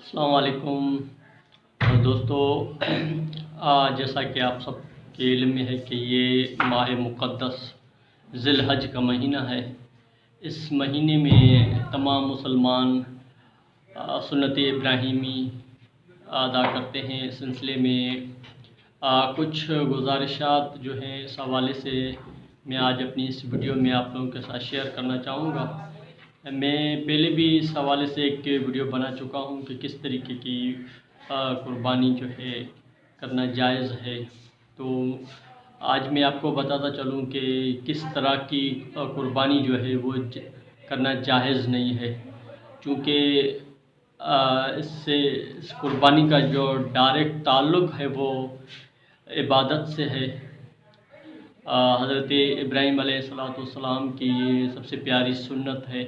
अस्सलाम वालेकुम दोस्तों। जैसा कि आप सब के इल्म में है कि ये माह मुक़द्दस ज़िल-हज का महीना है। इस महीने में तमाम मुसलमान सुन्नत इब्राहीमी अदा करते हैं। इस सिलसिले में कुछ गुज़ारिशात जो हैं इस हवाले से मैं आज अपनी इस वीडियो में आप लोगों के साथ शेयर करना चाहूँगा। मैं पहले भी इस हवाले से एक वीडियो बना चुका हूँ कि किस तरीके की कुर्बानी जो है करना जायज़ है। तो आज मैं आपको बताता चलूँ कि किस तरह की कुर्बानी जो है वो करना जायज़ नहीं है, क्योंकि इस कुर्बानी का जो डायरेक्ट ताल्लुक़ है वो इबादत से है। हज़रत इब्राहीम अलैहिस्सलाम की ये सबसे प्यारी सुन्नत है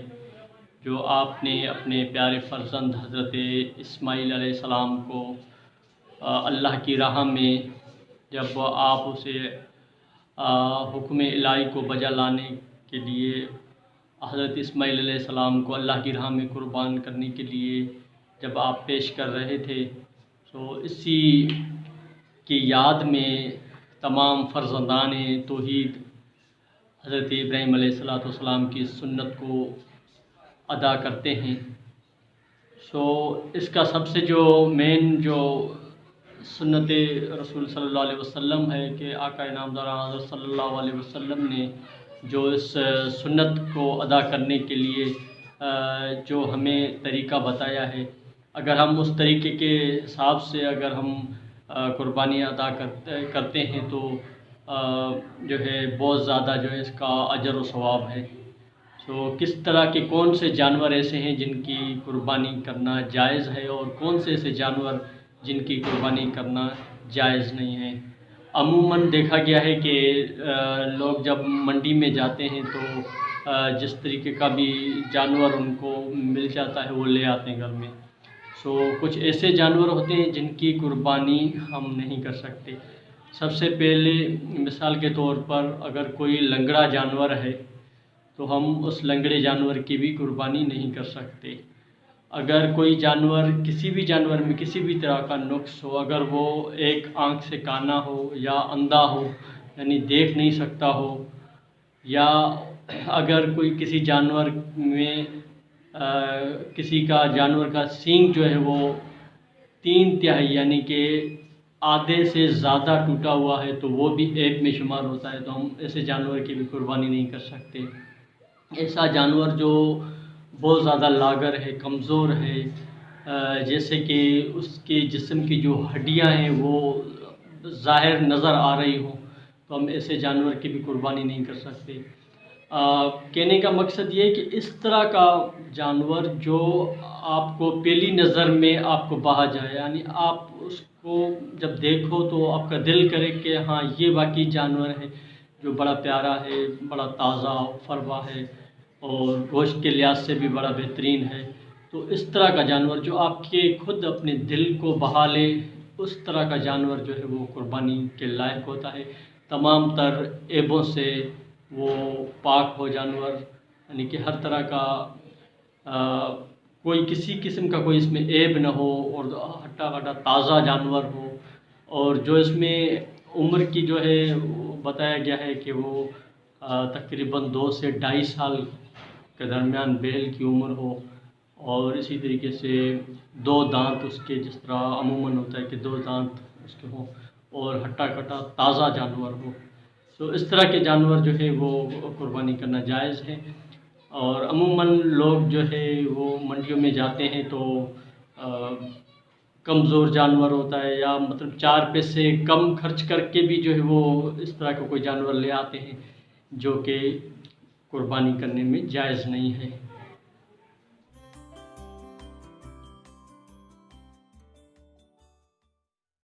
जो आपने अपने प्यारे फ़र्ज़ंद हज़रत इस्माईल अलैहिस्सलाम को अल्लाह की राह में जब आप उसे हुक्म इलाही को बजा लाने के लिए हज़रत इस्माईल अलैहिस्सलाम को अल्लाह की राह में कुर्बान करने के लिए जब आप पेश कर रहे थे, तो इसी की याद में तमाम फ़र्ज़ंदान तौहीद हज़रत इब्राहीम अलैहिस्सलाम की सुन्नत को अदा करते हैं। इसका सबसे जो मेन जो सुन्नत रसूल सल्लल्लाहु अलैहि वसल्लम है कि आका नामदार हज़रत सल्लल्लाहु अलैहि वसल्लम ने जो इस सुन्नत को अदा करने के लिए जो हमें तरीक़ा बताया है, अगर हम उस तरीके के हिसाब से अगर हम कुर्बानी अदा करते हैं तो जो है बहुत ज़्यादा जो है इसका अजर व सवाब है। किस तरह के कौन से जानवर ऐसे हैं जिनकी कुर्बानी करना जायज़ है और कौन से ऐसे जानवर जिनकी कुर्बानी करना जायज़ नहीं है। अमूमन देखा गया है कि लोग जब मंडी में जाते हैं तो जिस तरीके का भी जानवर उनको मिल जाता है वो ले आते हैं घर में। कुछ ऐसे जानवर होते हैं जिनकी कुर्बानी हम नहीं कर सकते। सबसे पहले मिसाल के तौर पर अगर कोई लंगड़ा जानवर है तो हम उस लंगड़े जानवर की भी कुर्बानी नहीं कर सकते। अगर कोई जानवर किसी भी जानवर में किसी भी तरह का नुक्स हो, अगर वो एक आँख से काना हो या अंधा हो यानी देख नहीं सकता हो, या अगर कोई किसी जानवर में किसी का जानवर का सींग जो है वो 3/3 यानी कि आधे से ज़्यादा टूटा हुआ है तो वो भी ऐब में शुमार होता है, तो हम ऐसे जानवर की भी कुर्बानी नहीं कर सकते। ऐसा जानवर जो बहुत ज़्यादा लागर है, कमज़ोर है, जैसे कि उसके जिस्म की जो हड्डियां हैं वो ज़ाहिर नज़र आ रही हो, तो हम ऐसे जानवर की भी कुर्बानी नहीं कर सकते। कहने का मकसद ये है कि इस तरह का जानवर जो आपको पहली नज़र में आपको भाहा जाए, यानी आप उसको जब देखो तो आपका दिल करे कि हाँ ये वाकई जानवर है जो बड़ा प्यारा है, बड़ा ताज़ा फरवा है और गोश्त के लिहाज से भी बड़ा बेहतरीन है। तो इस तरह का जानवर जो आपके खुद अपने दिल को बहा ले, उस तरह का जानवर जो है वो कुर्बानी के लायक होता है। तमाम तर ऐबों से वो पाक हो जानवर, यानी कि हर तरह का कोई किसी किस्म का कोई इसमें ऐब न हो और हट्टा कट्टा ताज़ा जानवर हो, और जो इसमें उम्र की जो है बताया गया है कि वो तकरीबन 2 से 2.5 साल के दरमियान बैल की उम्र हो, और इसी तरीके से 2 दांत उसके, जिस तरह अमूमन होता है कि 2 दांत उसके हों, और हट्टा कट्टा ताज़ा जानवर हो। इस तरह के जानवर जो है वो कुर्बानी करना जायज़ है। और अमूमन लोग जो है वो मंडियों में जाते हैं तो कमज़ोर जानवर होता है या मतलब 4 पैसे कम खर्च करके भी जो है वो इस तरह का कोई जानवर ले आते हैं जो कि कुर्बानी करने में जायज़ नहीं है।